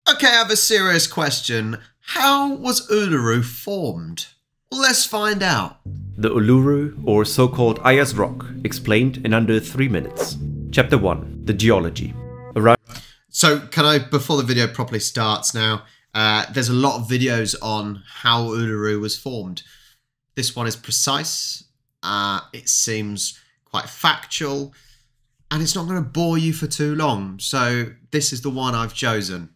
Okay, I have a serious question. How was Uluru formed? Well, let's find out. The Uluru, or so-called Ayers Rock, explained in under 3 minutes. Chapter 1. The Geology. So, can I, before the video properly starts now, there's a lot of videos on how Uluru was formed. This one is precise, it seems quite factual, and it's not going to bore you for too long, so this is the one I've chosen.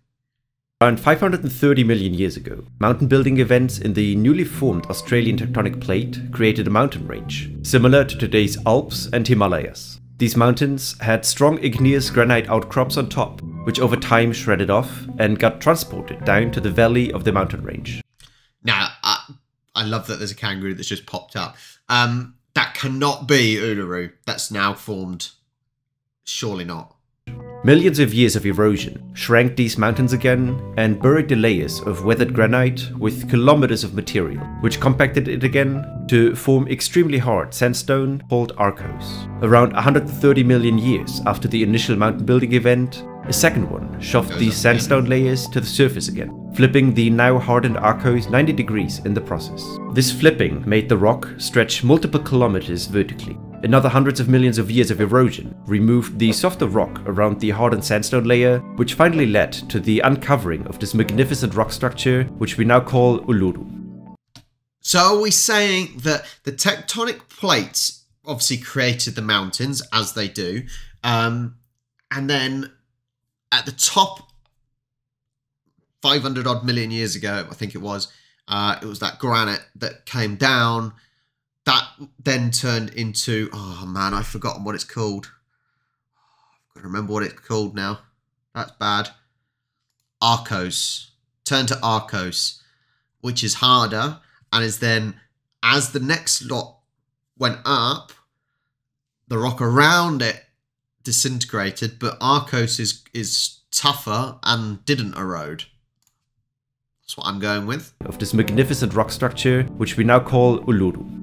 Around 530 million years ago, mountain building events in the newly formed Australian tectonic plate created a mountain range, similar to today's Alps and Himalayas. These mountains had strong igneous granite outcrops on top, which over time shredded off and got transported down to the valley of the mountain range. Now, I love that there's a kangaroo that's just popped up. That cannot be Uluru that's now formed. Surely not. Millions of years of erosion shrank these mountains again and buried the layers of weathered granite with kilometers of material, which compacted it again to form extremely hard sandstone called arkose. Around 130 million years after the initial mountain building event, a second one shoved these sandstone layers to the surface again, flipping the now hardened arkose 90 degrees in the process. This flipping made the rock stretch multiple kilometers vertically. Another hundreds of millions of years of erosion removed the softer rock around the hardened sandstone layer, which finally led to the uncovering of this magnificent rock structure, which we now call Uluru. So are we saying that the tectonic plates obviously created the mountains, as they do, and then at the top, 500 odd million years ago, I think it was that granite that came down. That then turned into, oh man, I've forgotten what it's called. I've got to remember what it's called now. That's bad. Arkose. Turned to arkose, which is harder, and is then, as the next lot went up, the rock around it disintegrated, but arkose is tougher and didn't erode. That's what I'm going with. Of this magnificent rock structure, which we now call Uluru.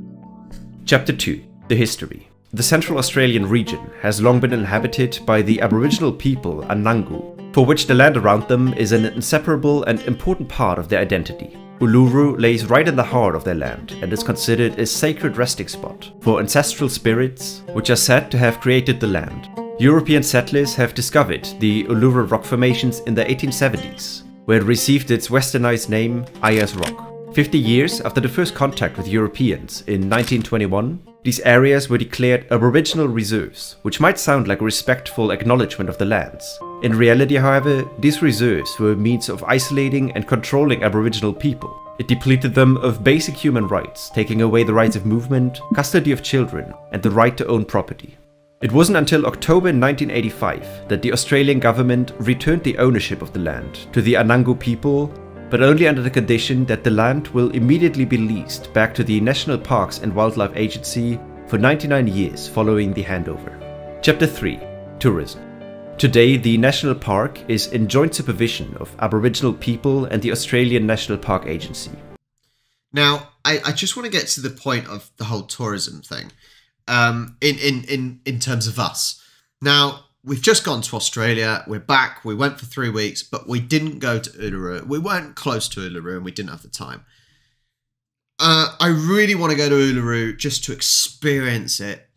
Chapter 2. The History. The Central Australian region has long been inhabited by the Aboriginal people Anangu, for which the land around them is an inseparable and important part of their identity. Uluru lays right in the heart of their land and is considered a sacred resting spot for ancestral spirits, which are said to have created the land. European settlers have discovered the Uluru rock formations in the 1870s, where it received its westernized name Ayers Rock. 50 years after the first contact with Europeans in 1921, these areas were declared Aboriginal reserves, which might sound like a respectful acknowledgement of the lands. In reality, however, these reserves were a means of isolating and controlling Aboriginal people. It depleted them of basic human rights, taking away the rights of movement, custody of children, and the right to own property. It wasn't until October 1985 that the Australian government returned the ownership of the land to the Anangu people, but only under the condition that the land will immediately be leased back to the National Parks and Wildlife Agency for 99 years following the handover. Chapter 3. Tourism. Today, the National Park is in joint supervision of Aboriginal people and the Australian National Park Agency. Now, I just want to get to the point of the whole tourism thing, in terms of us. Now, we've just gone to Australia, we're back, we went for 3 weeks, but we didn't go to Uluru. We weren't close to Uluru and we didn't have the time. I really want to go to Uluru just to experience it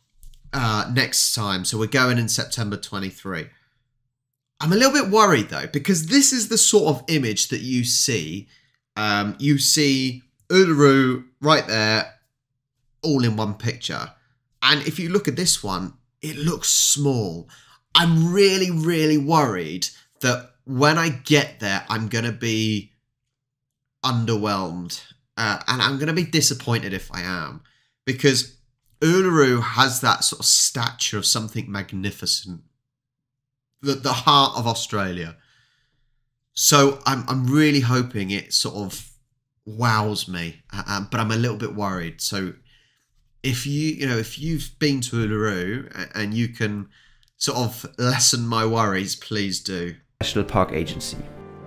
next time. So we're going in September 23. I'm a little bit worried though, because this is the sort of image that you see. You see Uluru right there, all in one picture. And if you look at this one, it looks small. I'm really, really worried that when I get there, I'm going to be underwhelmed. And I'm going to be disappointed if I am. Because Uluru has that sort of stature of something magnificent. The heart of Australia. So I'm really hoping it sort of wows me. But I'm a little bit worried. So if you've been to Uluru and you can sort of lessen my worries, please do. National Park Agency.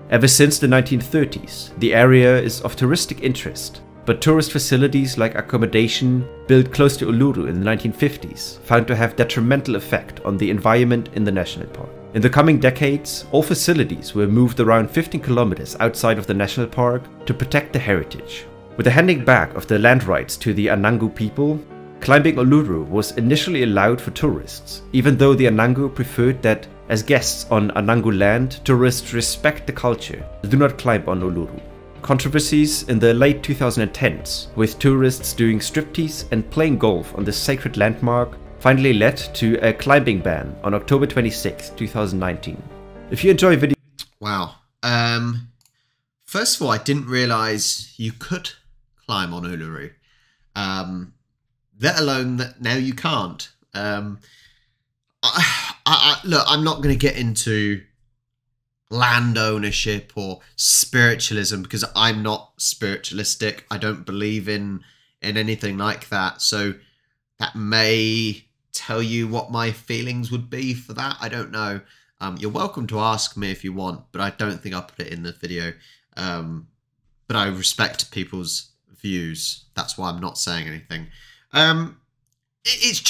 Ever since the 1930s, the area is of touristic interest, but tourist facilities like accommodation built close to Uluru in the 1950s found to have detrimental effect on the environment in the national park. In the coming decades, all facilities were moved around 15 kilometers outside of the national park to protect the heritage. With the handing back of the land rights to the Anangu people, climbing Uluru was initially allowed for tourists, even though the Anangu preferred that, as guests on Anangu land, tourists respect the culture and do not climb on Uluru. Controversies in the late 2010s, with tourists doing striptease and playing golf on this sacred landmark, finally led to a climbing ban on October 26, 2019. If you enjoy videos... Wow. First of all, I didn't realise you could climb on Uluru. Let alone that now you can't. Look, I'm not going to get into land ownership or spiritualism because I'm not spiritualistic. I don't believe in anything like that. So that may tell you what my feelings would be for that. I don't know. You're welcome to ask me if you want, but I don't think I'll put it in the video. But I respect people's views. That's why I'm not saying anything. It's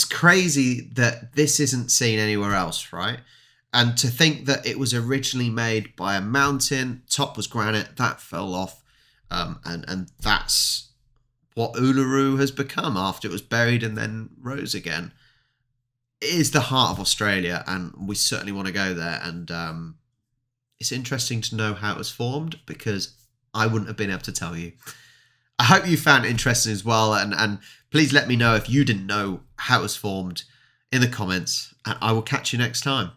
crazy that this isn't seen anywhere else, right? And to think that it was originally made by a mountain, top was granite, that fell off, and that's what Uluru has become after it was buried and then rose again. It is the heart of Australia, and we certainly want to go there. And it's interesting to know how it was formed because I wouldn't have been able to tell you. I hope you found it interesting as well, and please let me know if you didn't know how it was formed in the comments, and I will catch you next time.